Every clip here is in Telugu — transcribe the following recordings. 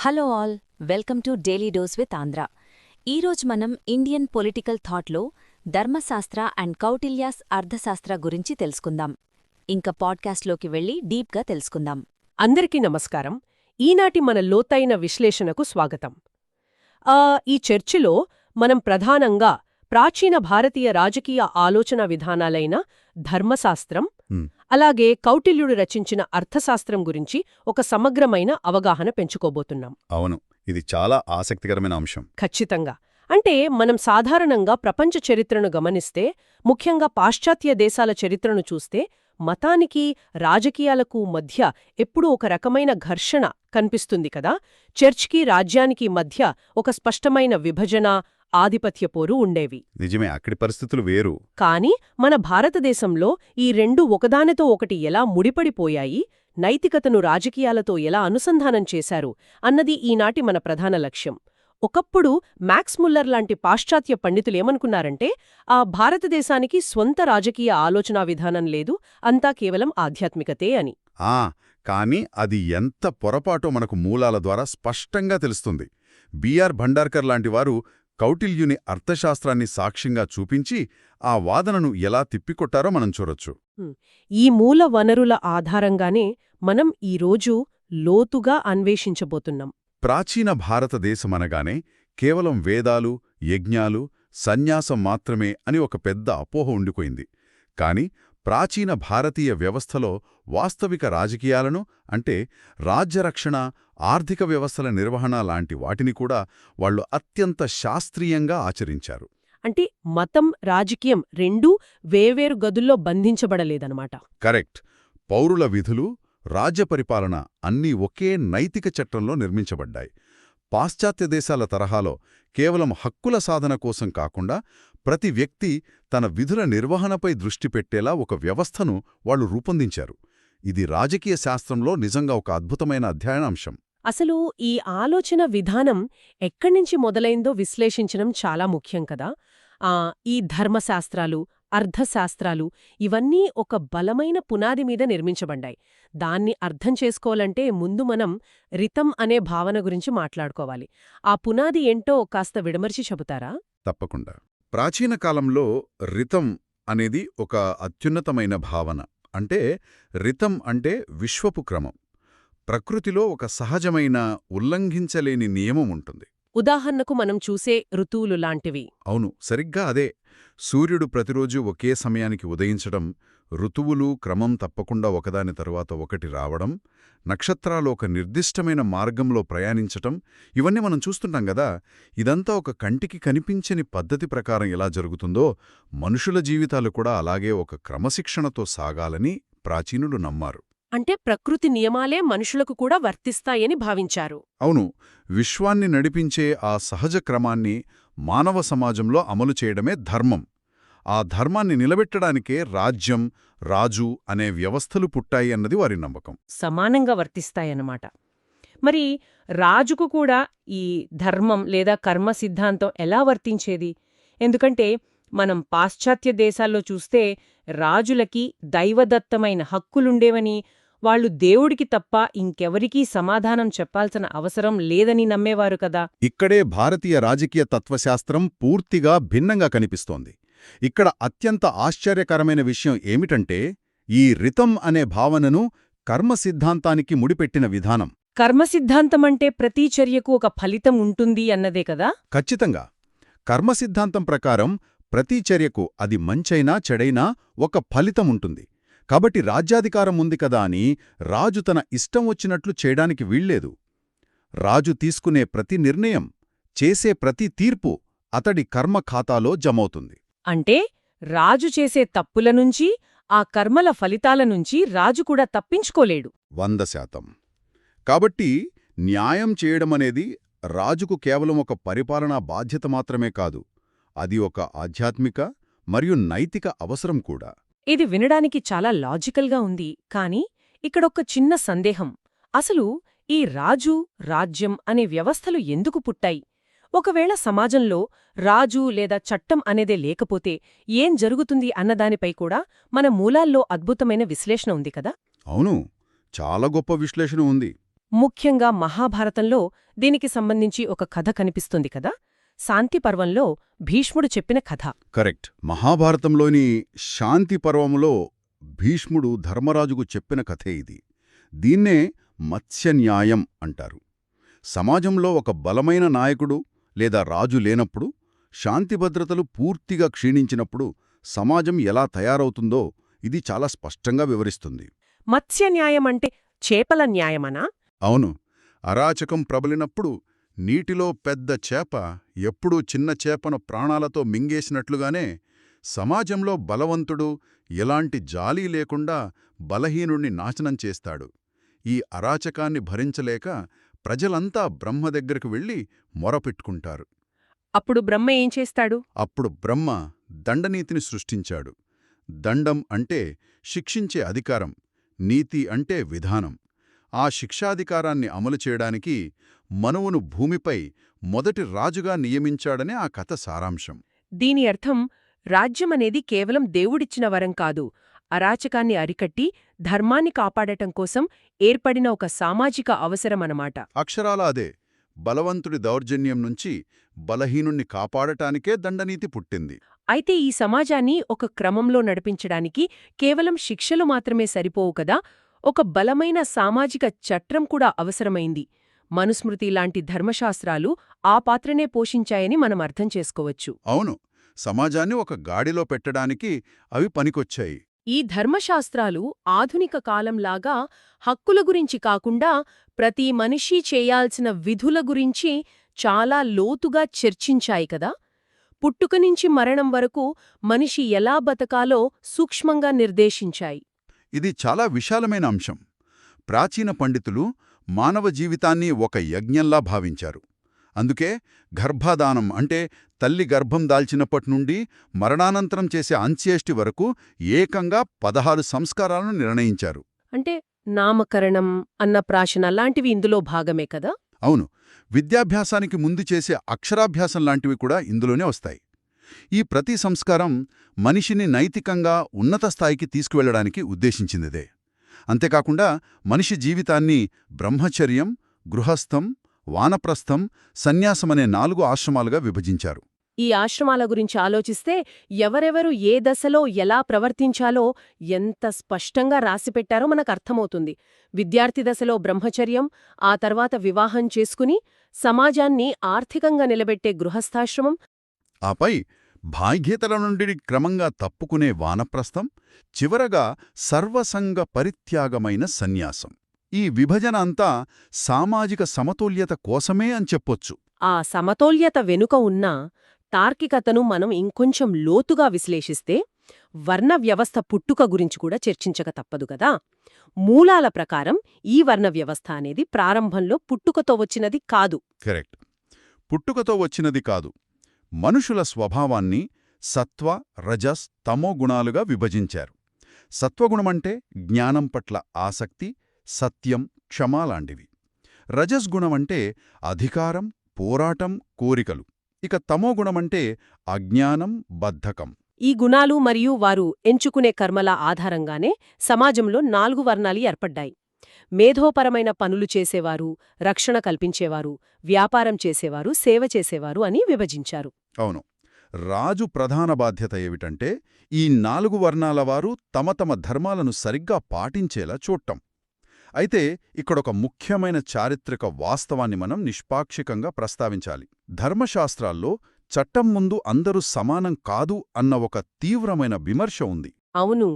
Hello all, welcome to daily dose with Andhra. ఈరోజు మనం ఇండియన్ పొలిటికల్ థాట్లో ధర్మశాస్త్ర అండ్ కౌటిల్యాస్ అర్థశాస్త్ర గురించి తెలుసుకుందాం. ఇంకా పాడ్కాస్ట్లోకి వెళ్ళి డీప్గా తెలుసుకుందాం. అందరికీ నమస్కారం. ఈనాటి మన లోతైన విశ్లేషణకు స్వాగతం. ఈ చర్చలో మనం ప్రధానంగా ప్రాచీన భారతీయ రాజకీయ ఆలోచన విధానాలైన ధర్మశాస్త్రం, అలాగే కౌటిల్యుడు రచించిన అర్థశాస్త్రం గురించి ఒక సమగ్రమైన అవగాహన పెంచుకోబోతున్నాం. అవును, ఇది చాలా ఆసక్తికరమైన అంశం. ఖచ్చితంగా. అంటే మనం సాధారణంగా ప్రపంచ చరిత్రను గమనిస్తే, ముఖ్యంగా పాశ్చాత్య దేశాల చరిత్రను చూస్తే, మతానికి రాజకీయాలకు మధ్య ఎప్పుడూ ఒక రకమైన ఘర్షణ కనిపిస్తుంది కదా. చర్చ్కి రాజ్యానికి మధ్య ఒక స్పష్టమైన విభజన, ఆధిపత్య పోరు ఉండేవి. నిజమే, అక్కడి పరిస్థితులు వేరు. కాని మన భారతదేశంలో ఈ రెండు ఒకదానితో ఒకటి ఎలా ముడిపడిపోయాయి, నైతికతను రాజకీయాలతో ఎలా అనుసంధానం చేశారు అన్నది ఈనాటి మన ప్రధాన లక్ష్యం. ఒకప్పుడు మ్యాక్స్ ముల్లర్ లాంటి పాశ్చాత్య పండితులేమనుకున్నారంటే, భారతదేశానికి స్వంత రాజకీయ ఆలోచనా విధానం లేదు, అంతా కేవలం ఆధ్యాత్మికతే అని. కాని అది ఎంత పొరపాటో మనకు మూలాల ద్వారా స్పష్టంగా తెలుస్తుంది. బిఆర్ భండార్కర్ లాంటివారు కౌటిల్యుని అర్థశాస్త్రాన్ని సాక్ష్యంగా చూపించి ఆ వాదనను ఎలా తిప్పికొట్టారో మనం చూడొచ్చు. ఈ మూల వనరుల ఆధారంగానే మనం ఈరోజు లోతుగా అన్వేషించబోతున్నాం. ప్రాచీన భారతదేశమనగానే కేవలం వేదాలు, యజ్ఞాలు, సన్యాసం మాత్రమే అని ఒక పెద్ద అపోహ ఉండిపోయింది. కాని ప్రాచీన భారతీయ వ్యవస్థలో వాస్తవిక రాజకీయాలను, అంటే రాజ్యరక్షణ, ఆర్థిక వ్యవస్థల నిర్వహణ లాంటి వాటిని కూడా వాళ్లు అత్యంత శాస్త్రీయంగా ఆచరించారు. అంటే మతం, రాజకీయం రెండూ వేవేరు గదుల్లో బంధించబడలేదన్నమాట. కరెక్ట్. పౌరుల విధులు, రాజ్యపరిపాలన అన్నీ ఒకే నైతిక చట్టంలో నిర్మించబడ్డాయి. పాశ్చాత్య దేశాల తరహాలో కేవలం హక్కుల సాధన కోసం కాకుండా ప్రతి వ్యక్తి తన విధుల నిర్వహణపై దృష్టి పెట్టేలా ఒక వ్యవస్థను వాళ్లు రూపొందించారు. ఇది రాజకీయ శాస్త్రంలో నిజంగా ఒక అద్భుతమైన అధ్యయనాంశం. అసలు ఈ ఆలోచన విధానం ఎక్కడ్నుంచి మొదలైందో విశ్లేషించడం చాలా ముఖ్యం కదా. ఈ ధర్మశాస్త్రాలు, అర్థశాస్త్రాలు ఇవన్నీ ఒక బలమైన పునాది మీద నిర్మించబడ్డాయి. దాన్ని అర్థం చేసుకోవాలంటే ముందు మనం రితం అనే భావన గురించి మాట్లాడుకోవాలి. ఆ పునాది ఏంటో కాస్త విడమర్చి చెబుతారా? తప్పకుండా. ప్రాచీన కాలంలో రితం అనేది ఒక అత్యున్నతమైన భావన. అంటే రితం అంటే విశ్వపు క్రమం. ప్రకృతిలో ఒక సహజమైన, ఉల్లంఘించలేని నియమం ఉంటుంది. ఉదాహరణకు మనం చూసే ఋతువులు లాంటివి. అవును, సరిగ్గా అదే. సూర్యుడు ప్రతిరోజు ఒకే సమయానికి ఉదయించడం, ఋతువులు క్రమం తప్పకుండా ఒకదాని తరువాత ఒకటి రావడం, నక్షత్రాలు ఒక నిర్దిష్టమైన మార్గంలో ప్రయాణించటం, ఇవన్నీ మనం చూస్తుంటాం గదా. ఇదంతా ఒక కంటికి కనిపించని పద్ధతి ప్రకారం ఎలా జరుగుతుందో, మనుషుల జీవితాలు కూడా అలాగే ఒక క్రమశిక్షణతో సాగాలని ప్రాచీనులు నమ్మారు. అంటే ప్రకృతి నియమాలే మనుషులకు కూడా వర్తిస్తాయని భావించారు. అవును, విశ్వాన్ని నడిపించే ఆ సహజ క్రమాన్ని మానవ సమాజంలో అమలు చేయడమే ధర్మం. ఆ ధర్మాన్ని నిలబెట్టడానికే రాజ్యం, రాజు అనే వ్యవస్థలు పుట్టాయి అన్నది వారి నమ్మకం. సమానంగా వర్తిస్తాయన్నమాట. మరి రాజుకు కూడా ఈ ధర్మం లేదా కర్మ సిద్ధాంతం ఎలా వర్తించేది? ఎందుకంటే మనం పాశ్చాత్య దేశాల్లో చూస్తే రాజులకి దైవదత్తమైన హక్కులుండేవని, వాళ్లు దేవుడికి తప్ప ఇంకెవరికీ సమాధానం చెప్పాల్సిన అవసరం లేదని నమ్మేవారు కదా. ఇక్కడే భారతీయ రాజకీయ తత్వశాస్త్రం పూర్తిగా భిన్నంగా కనిపిస్తోంది. ఇక్కడ అత్యంత ఆశ్చర్యకరమైన విషయం ఏమిటంటే, ఈ రితం అనే భావనను కర్మ సిద్ధాంతానికి ముడిపెట్టిన విధానం. కర్మసిద్ధాంతమంటే ప్రతి చర్యకు ఒక ఫలితం ఉంటుంది అన్నదే కదా. ఖచ్చితంగా. కర్మ సిద్ధాంతం ప్రకారం ప్రతి చర్యకు, అది మంచైనా చెడైనా, ఒక ఫలితం ఉంటుంది. కాబట్టి రాజ్యాధికారం ఉంది కదా అని రాజు తన ఇష్టం వచ్చినట్లు చేయడానికి వీల్లేదు. రాజు తీసుకునే ప్రతి నిర్ణయం, చేసే ప్రతి తీర్పు అతడి కర్మ ఖాతాలో జమవుతుంది. అంటే రాజు చేసే తప్పుల నుంచి, ఆ కర్మల ఫలితాల నుంచి రాజు కూడా తప్పించుకోలేడు. 100%. కాబట్టి న్యాయం చేయడమనేది రాజుకు కేవలం ఒక పరిపాలనా బాధ్యత మాత్రమే కాదు, అది ఒక ఆధ్యాత్మిక మరియు నైతిక అవసరం కూడా. ఇది వినడానికి చాలా లాజికల్గా ఉంది. కాని ఇక్కడొక్క చిన్న సందేహం. అసలు ఈ రాజు, రాజ్యం అనే వ్యవస్థలు ఎందుకు పుట్టాయి? ఒకవేళ సమాజంలో రాజు లేదా చట్టం అనేదే లేకపోతే ఏం జరుగుతుంది అన్నదానిపై కూడా మన మూలాల్లో అద్భుతమైన విశ్లేషణ ఉంది కదా. అవును, చాలా గొప్ప విశ్లేషణ ఉంది. ముఖ్యంగా మహాభారతంలో దీనికి సంబంధించి ఒక కథ కనిపిస్తుంది కదా, శాంతి పర్వంలో భీష్ముడు చెప్పిన కథ. కరెక్ట్. మహాభారతంలోని శాంతి పర్వములో భీష్ముడు ధర్మరాజుకు చెప్పిన కథే ఇది. దీన్నే మత్స్యన్యాయం అంటారు. సమాజంలో ఒక బలమైన నాయకుడు లేదా రాజు లేనప్పుడు, శాంతి భద్రతలు పూర్తిగా క్షీణించినప్పుడు సమాజం ఎలా తయారవుతుందో ఇది చాలా స్పష్టంగా వివరిస్తుంది. మత్స్య న్యాయం అంటే చేపల న్యాయమనా? అవును. అరాచకం ప్రబలినప్పుడు నీటిలో పెద్ద చేప ఎప్పుడూ చిన్న చేపను ప్రాణాలతో మింగేసినట్లుగానే సమాజంలో బలవంతుడు ఎలాంటి జాలీ లేకుండా బలహీనుణ్ణి నాశనం చేస్తాడు. ఈ అరాచకాన్ని భరించలేక ప్రజలంతా బ్రహ్మ దగ్గరకు వెళ్లి మొరపెట్టుకుంటారు. అప్పుడు బ్రహ్మ ఏం చేస్తాడు? అప్పుడు బ్రహ్మ దండనీతిని సృష్టించాడు. దండం అంటే శిక్షించే అధికారం, నీతి అంటే విధానం. ఆ శిక్షాధికారాన్ని అమలు చేయడానికి మనువును భూమిపై మొదటి రాజుగా నియమించాడనే ఆ కథ సారాంశం. దీని అర్థం రాజ్యమనేది కేవలం దేవుడిచ్చిన వరం కాదు, అరాచకాన్ని అరికట్టి ధర్మాన్ని కాపాడటం కోసం ఏర్పడిన ఒక సామాజిక అవసరమనమాట. అక్షరాలా అదే. బలవంతుడి దౌర్జన్యం నుంచి బలహీనుణ్ణి కాపాడటానికే దండనీతి పుట్టింది. అయితే ఈ సమాజాన్ని ఒక క్రమంలో నడిపించడానికి కేవలం శిక్షలు మాత్రమే సరిపోవు కదా, ఒక బలమైన సామాజిక చట్రం కూడా అవసరమైంది. మనుస్మృతి లాంటి ధర్మశాస్త్రాలు ఆ పాత్రనే పోషించాయని మనం అర్థం చేసుకోవచ్చు. అవును. సమాజాన్ని ఒక గాడిలో పెట్టడానికి అవి పనికొచ్చాయి. ఈ ధర్మశాస్త్రాలు ఆధునిక కాలంలాగా హక్కుల గురించి కాకుండా ప్రతి మనిషి చేయాల్సిన విధుల గురించి చాలా లోతుగా చర్చించాయి కదా. పుట్టుకనుంచి మరణం వరకు మనిషి ఎలా బతకాలో సూక్ష్మంగా నిర్దేశించాయి. ఇది చాలా విశాలమైన అంశం. ప్రాచీన పండితులు మానవ జీవితాన్ని ఒక యజ్ఞంలా భావించారు. అందుకే గర్భాదానం అంటే తల్లి గర్భం దాల్చినప్పటినుండి మరణానంతరం చేసే అంత్యేష్టి వరకు ఏకంగా 16 సంస్కారాలను నిర్ణయించారు. అంటే నామకరణం, అన్నప్రాశన లాంటివి ఇందులో భాగమే కదా. అవును. విద్యాభ్యాసానికి ముందు చేసే అక్షరాభ్యాసం లాంటివి కూడా ఇందులోనే వస్తాయి. ఈ ప్రతి సంస్కారం మనిషిని నైతికంగా ఉన్నత స్థాయికి తీసుకువెళ్లడానికి ఉద్దేశించిందిదే. అంతేకాకుండా మనిషి జీవితాన్ని బ్రహ్మచర్యం, గృహస్థం, వానప్రస్థం, సన్యాసమనే 4 ఆశ్రమాలుగా విభజించారు. ఈ ఆశ్రమాల గురించి ఆలోచిస్తే ఎవరెవరు ఏ దశలో ఎలా ప్రవర్తించాలో ఎంత స్పష్టంగా రాసిపెట్టారో మనకర్థమవుతుంది. విద్యార్థి దశలో బ్రహ్మచర్యం, ఆ తర్వాత వివాహం చేసుకుని సమాజాన్ని ఆర్థికంగా నిలబెట్టే గృహస్థాశ్రమం, ఆపై బాధ్యతల నుండి క్రమంగా తప్పుకునే వానప్రస్థం, చివరగా సర్వసంగ పరిత్యాగమైన సన్యాసం. ఈ విభజన అంతా సామాజిక సమతుల్యత కోసమే అని చెప్పొచ్చు. ఆ సమతౌల్యత వెనుక ఉన్న తార్కికతను మనం ఇంకొంచెం లోతుగా విశ్లేషిస్తే వర్ణ వ్యవస్థ పుట్టుక గురించి కూడా చర్చించక తప్పదు కదా. మూలాల ప్రకారం ఈ వర్ణ వ్యవస్థ అనేది ప్రారంభంలో పుట్టుకతో వచ్చినది కాదు. కరెక్ట్. పుట్టుకతో వచ్చినది కాదు. మనుషుల స్వభావాన్ని సత్వ, రజస్, తమో గుణాలుగా విభజించారు. సత్వగుణమంటే జ్ఞానం పట్ల ఆసక్తి, సత్యం, క్షమ లాంటివి. రజస్ గుణమంటే అధికారం, పోరాటం, కోరికలు. ఇక తమోగుణమంటే అజ్ఞానం, బద్ధకం. ఈ గుణాలు మరియు వారు ఎంచుకునే కర్మల ఆధారంగానే సమాజంలో 4 వర్ణాలు ఏర్పడ్డాయి. మేధోపరమైన పనులు చేసేవారు, రక్షణ కల్పించేవారు, వ్యాపారం చేసేవారు, సేవ చేసేవారు అని విభజించారు. అవును. రాజు ప్రధాన బాధ్యత ఏమిటంటే ఈ 4 వర్ణాల వారు తమ తమ ధర్మాలను సరిగ్గా పాటించేలా చూడటం. అయితే ఇక్కడొక ముఖ్యమైన చారిత్రక వాస్తవాన్ని మనం నిష్పాక్షికంగా ప్రస్తావించాలి. ధర్మశాస్త్రాల్లో చట్టం ముందు అందరూ సమానం కాదు అన్న ఒక తీవ్రమైన విమర్శ ఉంది. అవును.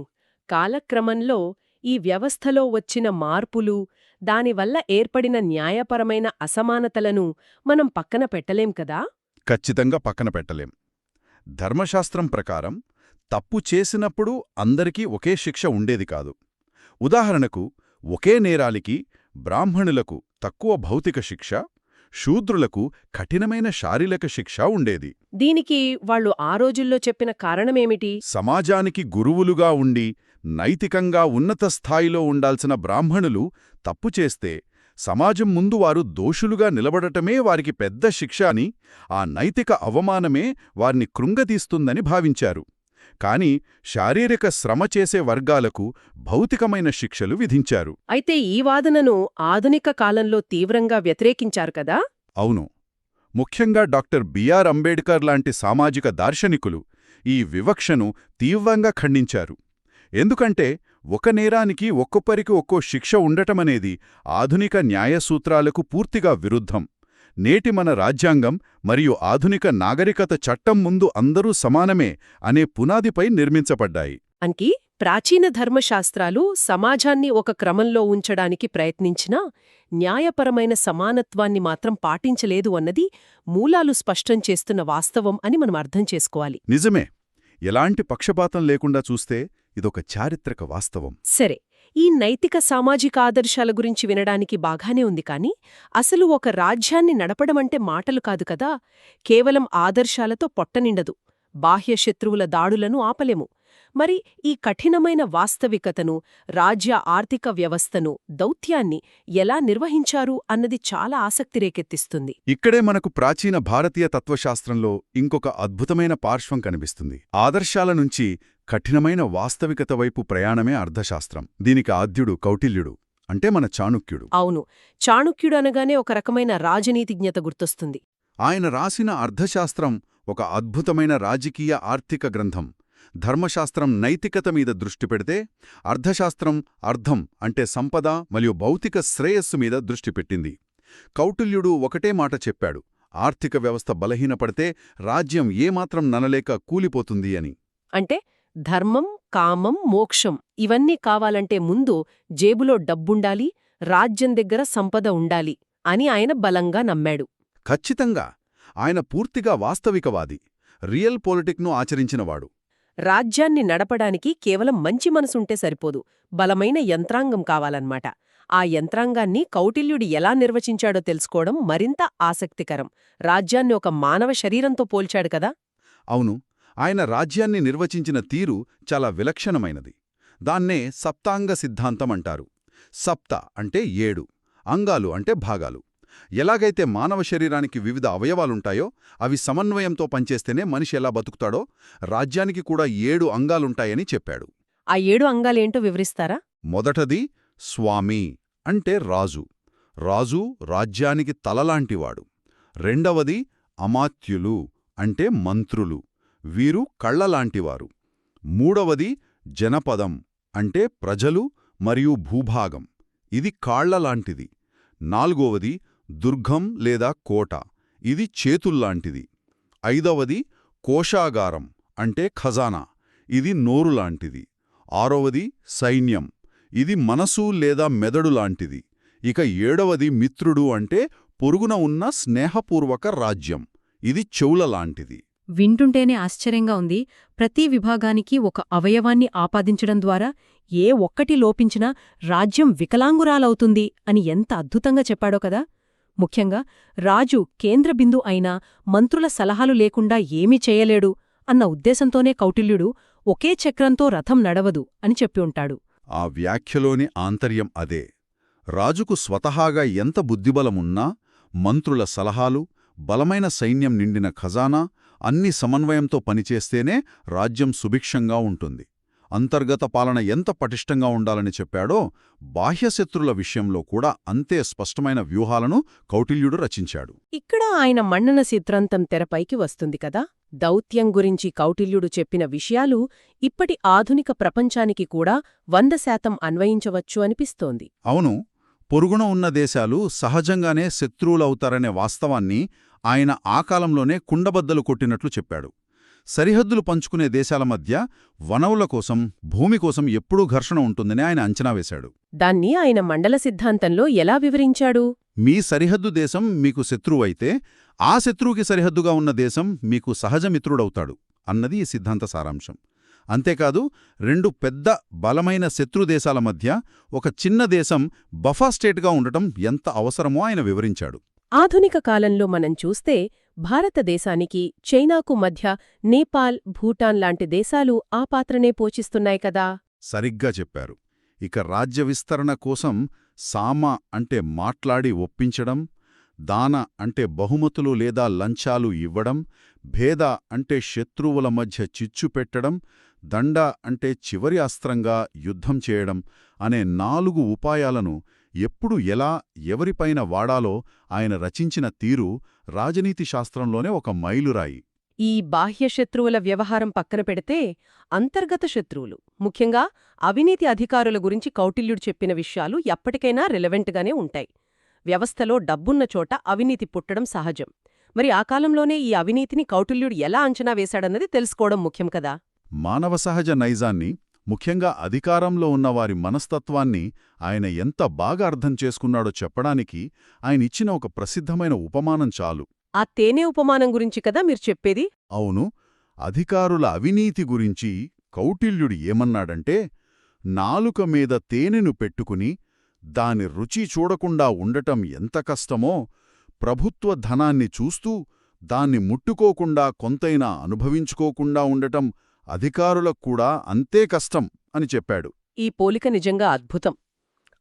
కాలక్రమంలో ఈ వ్యవస్థలో వచ్చిన మార్పులు, దానివల్ల ఏర్పడిన న్యాయపరమైన అసమానతలను మనం పక్కన పెట్టలేం కదా. ఖచ్చితంగా పక్కన పెట్టలేం. ధర్మశాస్త్రం ప్రకారం తప్పు చేసినప్పుడు అందరికీ ఒకే శిక్ష ఉండేది కాదు. ఉదాహరణకు, ఒకే నేరాలికి బ్రాహ్మణులకు తక్కువ భౌతిక శిక్ష, శూద్రులకు కఠినమైన శారీరక శిక్ష ఉండేది. దీనికి వాళ్ళు ఆ రోజుల్లో చెప్పిన కారణమేమిటి? సమాజానికి గురువులుగా ఉండి నైతికంగా ఉన్నత స్థాయిలో ఉండాల్సిన బ్రాహ్మణులు తప్పు చేస్తే సమాజం ముందు వారు దోషులుగా నిలబడటమే వారికి పెద్ద శిక్ష అని, ఆ నైతిక అవమానమే వారిని కృంగతీస్తుందని భావించారు. కాని శారీరక శ్రమ చేసే వర్గాలకు భౌతికమైన శిక్షలు విధించారు. అయితే ఈ వాదనను ఆధునిక కాలంలో తీవ్రంగా వ్యతిరేకించారు కదా? అవును. ముఖ్యంగా డాక్టర్ బిఆర్ అంబేడ్కర్ లాంటి సామాజిక దార్శనికులు ఈ వివక్షను తీవ్రంగా ఖండించారు. ఎందుకంటే ఒక నేరానికి ఒక్కొక్కరికి ఒక్కో శిక్ష ఉండటమనేది ఆధునిక న్యాయసూత్రాలకు పూర్తిగా విరుద్ధం. నేటి మన రాజ్యాంగం మరియు ఆధునిక నాగరికత చట్టం ముందు అందరూ సమానమే అనే పునాదిపై నిర్మించబడ్డాయి. అంకి ప్రాచీన ధర్మశాస్త్రాలు సమాజాన్ని ఒక క్రమంలో ఉంచడానికి ప్రయత్నించినా న్యాయపరమైన సమానత్వాన్ని మాత్రం పాటించలేదు అన్నది మూలాలు స్పష్టం చేస్తున్న వాస్తవం అని మనం అర్థం చేసుకోవాలి. నిజమే. ఎలాంటి పక్షపాతం లేకుండా చూస్తే ఇదొక చారిత్రక వాస్తవం. సరే, ఈ నైతిక సామాజిక ఆదర్శాల గురించి వినడానికి బాగానే ఉంది కాని అసలు ఒక రాజ్యాన్ని నడపడమంటే మాటలు కాదు కదా. కేవలం ఆదర్శాలతో పొట్టనిండదు. బాహ్య శత్రువుల దాడులను ఆపలేము. మరి ఈ కఠినమైన వాస్తవికతను, రాజ్య ఆర్థిక వ్యవస్థను, దౌత్యాన్ని ఎలా నిర్వహించారు అన్నది చాలా ఆసక్తి రేకెత్తిస్తుంది. ఇక్కడే మనకు ప్రాచీన భారతీయ తత్వశాస్త్రంలో ఇంకొక అద్భుతమైన పార్శ్వం కనిపిస్తుంది. ఆదర్శాల నుంచి కఠినమైన వాస్తవికత వైపు ప్రయాణమే అర్థశాస్త్రం. దీనికి ఆద్యుడు కౌటిల్యుడు, అంటే మన చాణుక్యుడు. అవును, చాణుక్యుడు అనగానే ఒక రకమైన రాజనీతిజ్ఞత గుర్తొస్తుంది. ఆయన రాసిన అర్థశాస్త్రం ఒక అద్భుతమైన రాజకీయ ఆర్థిక గ్రంథం. ధర్మశాస్త్రం నైతికత మీద దృష్టి పెడితే, అర్థశాస్త్రం అర్థం అంటే సంపద మరియు భౌతిక శ్రేయస్సు మీద దృష్టి పెట్టింది. కౌటిల్యుడు ఒకటే మాట చెప్పాడు: ఆర్థిక వ్యవస్థ బలహీనపడితే రాజ్యం ఏమాత్రం ననలేక కూలిపోతుంది అని. అంటే ధర్మం, కామం, మోక్షం ఇవన్నీ కావాలంటే ముందు జేబులో డబ్బుండాలి, రాజ్యం దగ్గర సంపద ఉండాలి అని ఆయన బలంగా నమ్మాడు. ఖచ్చితంగా. ఆయన పూర్తిగా వాస్తవికవాది, రియల్ పొలిటిక్ను ఆచరించినవాడు. రాజ్యాన్ని నడపడానికి కేవలం మంచి మనసుంటే సరిపోదు, బలమైన యంత్రాంగం కావాలన్నమాట. ఆ యంత్రాంగాన్ని కౌటిల్యుడు ఎలా నిర్వచించాడో తెలుసుకోవడం మరింత ఆసక్తికరం. రాజ్యాన్ని ఒక మానవ శరీరంతో పోల్చాడు కదా. అవును. ఆయన రాజ్యాన్ని నిర్వచించిన తీరు చాలా విలక్షణమైనది. దాన్నే సప్తాంగ సిద్ధాంతం అంటారు. సప్త అంటే 7, అంగాలు అంటే భాగాలు. ఎలాగైతే మానవ శరీరానికి వివిధ అవయవాలుంటాయో అవి సమన్వయంతో పనిచేస్తేనే మనిషి ఎలా బతుకుతాడో, రాజ్యానికి కూడా 7 అంగాలుంటాయని చెప్పాడు. ఆ 7 అంగాలేంటో వివరిస్తారా? మొదటది స్వామి, అంటే రాజు. రాజు రాజ్యానికి తలలాంటివాడు. రెండవది అమాత్యులు, అంటే మంత్రులు. వీరు కళ్లలాంటివారు. మూడవది జనపదం, అంటే ప్రజలు మరియు భూభాగం. ఇది కాళ్లలాంటిది. నాలుగవది దుర్గం లేదా కోట. ఇది చేతుల్లాంటిది. ఐదవది కోశాగారం, అంటే ఖజానా. ఇది నోరులాంటిది. ఆరవది సైన్యం. ఇది మనసు లేదా మెదడులాంటిది. ఇక 7వది మిత్రుడు, అంటే పొరుగున ఉన్న స్నేహపూర్వక రాజ్యం. ఇది చెవులలాంటిది. వింటుంటేనే ఆశ్చర్యంగా ఉంది. ప్రతి విభాగానికి ఒక అవయవాన్ని ఆపాదించడం ద్వారా ఏ ఒక్కటి లోపించినా రాజ్యం వికలాంగురాలవుతుంది అని ఎంత అద్భుతంగా చెప్పాడో కదా. ముఖ్యంగా రాజు కేంద్రబిందు అయినా మంత్రుల సలహాలు లేకుండా ఏమీ చేయలేడు అన్న ఉద్దేశంతోనే కౌటిల్యుడు ఒకే చక్రంతో రథం నడవదు అని చెప్పి ఉంటాడు. ఆ వ్యాఖ్యలోని ఆంతర్యం అదే. రాజుకు స్వతహాగా ఎంత బుద్ధిబలమున్నా మంత్రుల సలహాలు, బలమైన సైన్యం నిండిన ఖజానా అన్ని సమన్వయంతో పనిచేస్తేనే రాజ్యం సుభిక్షంగా ఉంటుంది. అంతర్గత పాలన ఎంత పటిష్టంగా ఉండాలని చెప్పాడో, బాహ్యశత్రుల విషయంలో కూడా అంతే స్పష్టమైన వ్యూహాలను కౌటిల్యుడు రచించాడు. ఇక్కడ ఆయన మన్నన సిద్ధాంతం తెరపైకి వస్తుంది కదా. దౌత్యం గురించి కౌటిల్యుడు చెప్పిన విషయాలు ఇప్పటి ఆధునిక ప్రపంచానికి కూడా 100% అన్వయించవచ్చు అనిపిస్తోంది. అవును. పొరుగున ఉన్న దేశాలు సహజంగానే శత్రువులవుతారనే వాస్తవాన్ని ఆయన ఆ కాలంలోనే కుండబద్దలు కొట్టినట్లు చెప్పాడు. సరిహద్దులు పంచుకునే దేశాల మధ్య వనరుల కోసం, భూమి కోసం ఎప్పుడూ ఘర్షణ ఉంటుందని ఆయన అంచనా వేశాడు. దాన్ని ఆయన మండల సిద్ధాంతంలో ఎలా వివరించాడు? మీ సరిహద్దు దేశం మీకు శత్రువైతే ఆ శత్రువుకి సరిహద్దుగా ఉన్న దేశం మీకు సహజమిత్రుడవుతాడు అన్నది ఈ సిద్ధాంత సారాంశం. అంతేకాదు, 2 పెద్ద బలమైన శత్రుదేశాల మధ్య ఒక చిన్న దేశం బఫా స్టేట్గా ఉండటం ఎంత అవసరమో ఆయన వివరించాడు. ఆధునిక కాలంలో మనం చూస్తే భారతదేశానికి చైనాకు మధ్య నేపాల్, భూటాన్ లాంటి దేశాలు ఆ పాత్రనే పోషిస్తున్నాయి కదా. సరిగ్గా చెప్పారు. ఇక రాజ్య విస్తరణ కోసం సామ అంటే మాట్లాడి ఒప్పించడం, దాన అంటే బహుమతులు లేదా లంచాలు ఇవ్వడం, భేద అంటే శత్రువుల మధ్య చిచ్చు పెట్టడం, దండ అంటే చివరి అస్త్రంగా యుద్ధం చేయడం అనే 4 ఉపాయాలను ఎప్పుడు ఎలా ఎవరిపైన వాడాలో ఆయన రచించిన తీరు రాజనీతి శాస్త్రంలోనే ఒక మైలురాయి. ఈ బాహ్య శత్రువుల వ్యవహారం పక్కన పెడితే అంతర్గత శత్రువులు, ముఖ్యంగా అవినీతి అధికారుల గురించి కౌటిల్యుడు చెప్పిన విషయాలు ఎప్పటికైనా రిలవెంట్గానే ఉంటాయి. వ్యవస్థలో డబ్బున్న చోట అవినీతి పుట్టడం సహజం. మరి ఆ కాలంలోనే ఈ అవినీతిని కౌటిల్యుడు ఎలా అంచనా వేశాడన్నది తెలుసుకోవడం ముఖ్యం కదా. మానవ సహజ నైజాన్ని, ముఖ్యంగా అధికారంలో ఉన్నవారి మనస్తత్వాన్ని ఆయన ఎంత బాగా అర్థం చేసుకున్నాడో చెప్పడానికి ఆయనిచ్చిన ఒక ప్రసిద్ధమైన ఉపమానం చాలు. ఆ తేనె ఉపమానం గురించి కదా మీరు చెప్పేది? అవును, అధికారుల అవినీతి గురించి కౌటిల్యుడు ఏమన్నాడంటే, నాలుక మీద తేనెను పెట్టుకుని దాని రుచి చూడకుండా ఉండటం ఎంత కష్టమో, ప్రభుత్వ ధనాన్ని చూస్తూ దాన్ని ముట్టుకోకుండా కొంతైనా అనుభవించుకోకుండా ఉండటం అధికారులక్కూడా అంతే కష్టం అని చెప్పాడు. ఈ పోలిక నిజంగా అద్భుతం.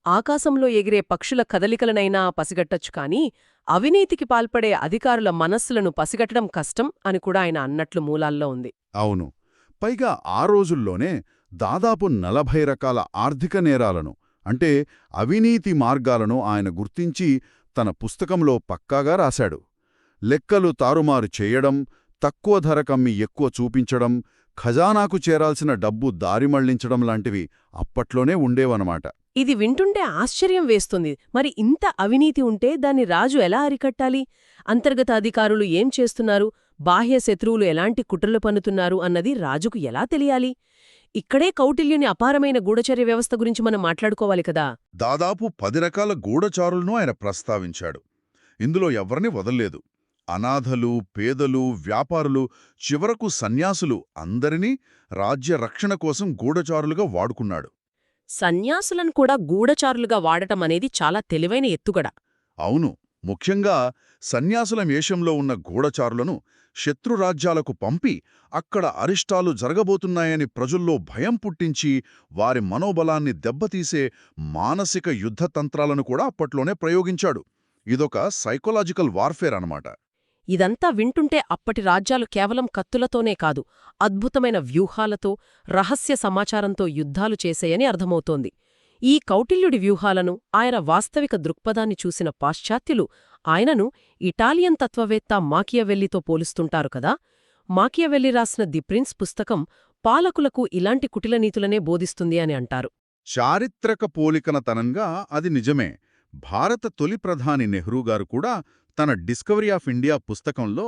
ఆకాశంలో ఎగిరే పక్షుల కదలికలనైనా పసిగట్టొచ్చు కానీ అవినీతికి పాల్పడే అధికారుల మనస్సులను పసిగట్టడం కష్టం అని కూడా ఆయన అన్నట్లు మూలాల్లో ఉంది. అవును, పైగా ఆ రోజుల్లోనే దాదాపు 40 రకాల ఆర్థిక నేరాలను, అంటే అవినీతి మార్గాలను ఆయన గుర్తించి తన పుస్తకంలో పక్కాగా రాశాడు. లెక్కలు తారుమారు చేయడం, తక్కువ ధరకమ్మి ఎక్కువ చూపించడం, ఖజానాకు చేరాల్సిన డబ్బు దారిమళ్లించడం లాంటివి అప్పట్లోనే ఉండేవన్నమాట. ఇది వింటుంటే ఆశ్చర్యం వేస్తుంది. మరి ఇంత అవినీతి ఉంటే దాన్ని రాజు ఎలా అరికట్టాలి? అంతర్గత అధికారులు ఏం చేస్తున్నారు, బాహ్య శత్రువులు ఎలాంటి కుట్రలు పన్నుతున్నారు అన్నది రాజుకు ఎలా తెలియాలి? ఇక్కడే కౌటిల్యుని అపారమైన గూఢచర్య వ్యవస్థ గురించి మనం మాట్లాడుకోవాలి కదా. దాదాపు 10 రకాల గూఢచారులను ఆయన ప్రస్తావించాడు. ఇందులో ఎవ్వరిని వదల్లేదు. అనాథలు, పేదలు, వ్యాపారులు, చివరకు సన్యాసులు అందరినీ రాజ్య రక్షణ కోసం గూఢచారులుగా వాడుకున్నాడు. సన్యాసులను కూడా గూఢచారులుగా వాడటం అనేది చాలా తెలివైన ఎత్తుగడ. అవును, ముఖ్యంగా సన్యాసుల వేషంలో ఉన్న గూఢచారులను శత్రురాజ్యాలకు పంపి అక్కడ అరిష్టాలు జరగబోతున్నాయని ప్రజల్లో భయం పుట్టించి వారి మనోబలాన్ని దెబ్బతీసే మానసిక యుద్ధతంత్రాలను కూడా అప్పట్లోనే ప్రయోగించాడు. ఇదొక సైకలాజికల్ వార్ఫేర్ అన్నమాట. ఇదంతా వింటుంటే అప్పటి రాజ్యాలు కేవలం కత్తులతోనే కాదు, అద్భుతమైన వ్యూహాలతో, రహస్య సమాచారంతో యుద్ధాలు చేశాయని అర్థమవుతోంది. ఈ కౌటిల్యుడి వ్యూహాలను, ఆయన వాస్తవిక దృక్పథాన్ని చూసిన పాశ్చాత్యులు ఆయనను ఇటాలియన్ తత్వవేత్త మాకియవెల్లితో పోలుస్తుంటారు కదా. మాకియవెల్లి రాసిన ది ప్రిన్స్ పుస్తకం పాలకులకు ఇలాంటి కుటిలనీతులనే బోధిస్తుంది అని అంటారు. చారిత్రక పోలికనతనంగా అది నిజమే. భారత తొలి ప్రధాని నెహ్రూగారు కూడా తన డిస్కవరీ ఆఫ్ ఇండియా పుస్తకంలో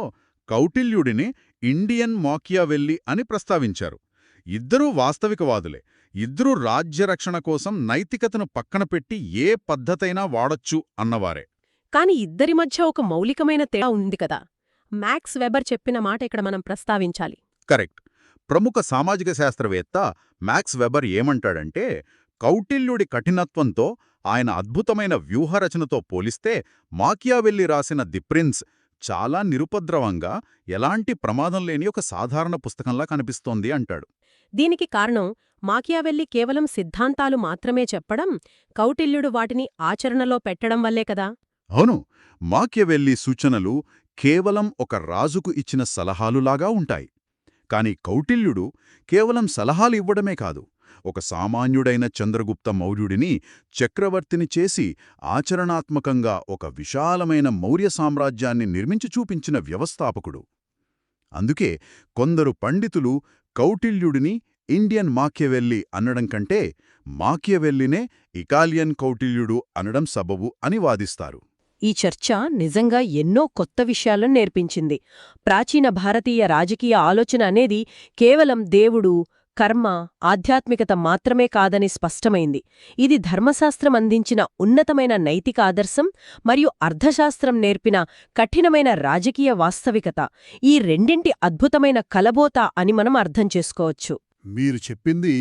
కౌటిల్యుడిని ఇండియన్ మాకియావెల్లి అని ప్రస్తావించారు. ఇద్దరూ వాస్తవికవాదులే. ఇద్దరూ రాజ్యరక్షణ కోసం నైతికతను పక్కన పెట్టి ఏ పద్ధతైనా వాడొచ్చు అన్నవారే. కాని ఇద్దరి మధ్య ఒక మౌలికమైన తేడా ఉంది కదా. మ్యాక్స్ వెబర్ చెప్పిన మాట ఇక్కడ మనం ప్రస్తావించాలి. కరెక్ట్. ప్రముఖ సామాజిక శాస్త్రవేత్త మ్యాక్స్ వెబర్ ఏమంటాడంటే, కౌటిల్యుడి కఠినత్వంతో ఆయన అద్భుతమైన వ్యూహరచనతో పోలిస్తే మాకియావెల్లి రాసిన ది ప్రిన్స్ చాలా నిరుపద్రవంగా, ఎలాంటి ప్రమాదం లేని ఒక సాధారణ పుస్తకంలా కనిపిస్తోంది అంటాడు. దీనికి కారణం మాకియావెల్లి కేవలం సిద్ధాంతాలు మాత్రమే చెప్పడం, కౌటిల్యుడు వాటిని ఆచరణలో పెట్టడం వల్లే కదా. అవును, మాకియావెల్లి సూచనలు కేవలం ఒక రాజుకు ఇచ్చిన సలహాలులాగా ఉంటాయి. కాని కౌటిల్యుడు కేవలం సలహాలు ఇవ్వడమే కాదు, ఒక సామాన్యుడైన చంద్రగుప్త మౌర్యుడిని చక్రవర్తిని చేసి ఆచరణాత్మకంగా ఒక విశాలమైన మౌర్య సామ్రాజ్యాన్ని నిర్మించి చూపించిన వ్యవస్థాపకుడు. అందుకే కొందరు పండితులు కౌటిల్యుడిని ఇండియన్ మాకియవెల్లి అనడం కంటే మాకియవెల్లినే ఇటాలియన్ కౌటిల్యుడు అనడం సబబు అని వాదిస్తారు. ఈ చర్చ నిజంగా ఎన్నో కొత్త విషయాలను నేర్పించింది. ప్రాచీన భారతీయ రాజకీయ ఆలోచన అనేది కేవలం దేవుడు, కర్మ, ఆధ్యాత్మికత మాత్రమే కాదని స్పష్టమైంది. ఇది ధర్మశాస్త్రం అందించిన ఉన్నతమైన నైతిక ఆదర్శం మరియు అర్థశాస్త్రం నేర్పిన కఠినమైన రాజకీయ వాస్తవికత, ఈ రెండింటి అద్భుతమైన కలబోత అని మనం అర్థం చేసుకోవచ్చు. మీరు చెప్పింది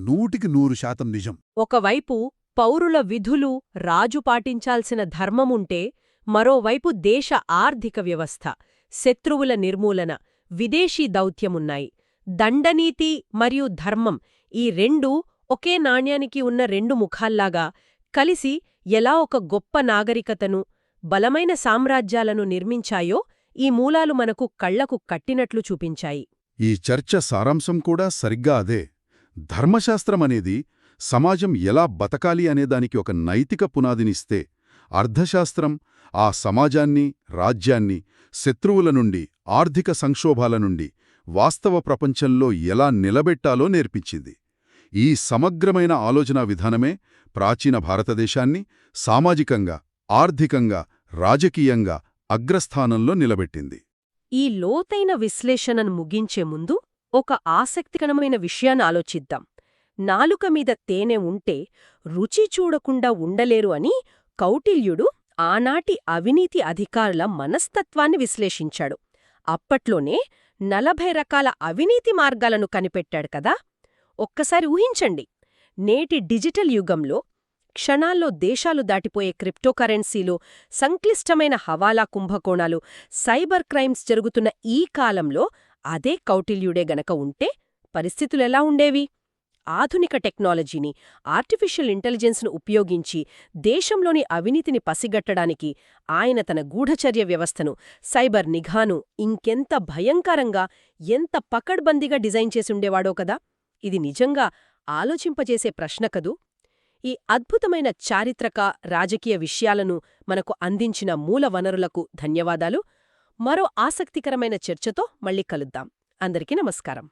100% నిజం. ఒకవైపు పౌరుల విధులు, రాజు పాటించాల్సిన ధర్మముంటే, మరోవైపు దేశ ఆర్థిక వ్యవస్థ, శత్రువుల నిర్మూలన, విదేశీ దౌత్యమున్నాయి. దండనీతి మరియు ధర్మం, ఈ రెండూ ఒకే నాణ్యానికి ఉన్న రెండు ముఖాల్లాగా కలిసి ఎలా ఒక గొప్ప నాగరికతను, బలమైన సామ్రాజ్యాలను నిర్మించాయో ఈ మూలాలు మనకు కళ్లకు కట్టినట్లు చూపించాయి. ఈ చర్చ సారాంశం కూడా సరిగ్గా అదే. ధర్మశాస్త్రమనేది సమాజం ఎలా బతకాలి అనేదానికి ఒక నైతిక పునాదినిస్తే, అర్థశాస్త్రం ఆ సమాజాన్ని, రాజ్యాన్ని శత్రువుల నుండి, ఆర్థిక సంక్షోభాల నుండి వాస్తవ ప్రపంచంలో ఎలా నిలబెట్టాలో నేర్పించింది. ఈ సమగ్రమైన ఆలోచనా విధానమే ప్రాచీన భారతదేశాన్ని సామాజికంగా, ఆర్థికంగా, రాజకీయంగా అగ్రస్థానంలో నిలబెట్టింది. ఈ లోతైన విశ్లేషణను ముగించే ముందు ఒక ఆసక్తికరమైన విషయాన్ని ఆలోచిద్దాం. నాలుక మీద తేనె ఉంటే రుచి చూడకుండా ఉండలేరు అని కౌటిల్యుడు ఆనాటి అవినీతి అధికారుల మనస్తత్వాన్ని విశ్లేషించాడు. అప్పట్లోనే 40 రకాల అవినీతి మార్గాలను కనిపెట్టాడు కదా. ఒక్కసారి ఊహించండి, నేటి డిజిటల్ యుగంలో క్షణాల్లో దేశాలు దాటిపోయే క్రిప్టోకరెన్సీలు, సంక్లిష్టమైన హవాలా కుంభకోణాలు, సైబర్ క్రైమ్స్ జరుగుతున్న ఈ కాలంలో అదే కౌటిల్యుడే గనక ఉంటే పరిస్థితులెలా ఉండేవి? ఆధునిక టెక్నాలజీని, ఆర్టిఫిషియల్ ఇంటెలిజెన్స్ను ఉపయోగించి దేశంలోని అవినీతిని పసిగట్టడానికి ఆయన తన గూఢచర్య వ్యవస్థను, సైబర్ నిఘాను ఇంకెంత భయంకరంగా, ఎంత పకడ్బందీగా డిజైన్ చేసుండేవాడో కదా. ఇది నిజంగా ఆలోచింపజేసే ప్రశ్న కదూ. ఈ అద్భుతమైన చారిత్రక, రాజకీయ విషయాలను మనకు అందించిన మూల వనరులకు ధన్యవాదాలు. మరో ఆసక్తికరమైన చర్చతో మళ్ళీ కలుద్దాం. అందరికీ నమస్కారం.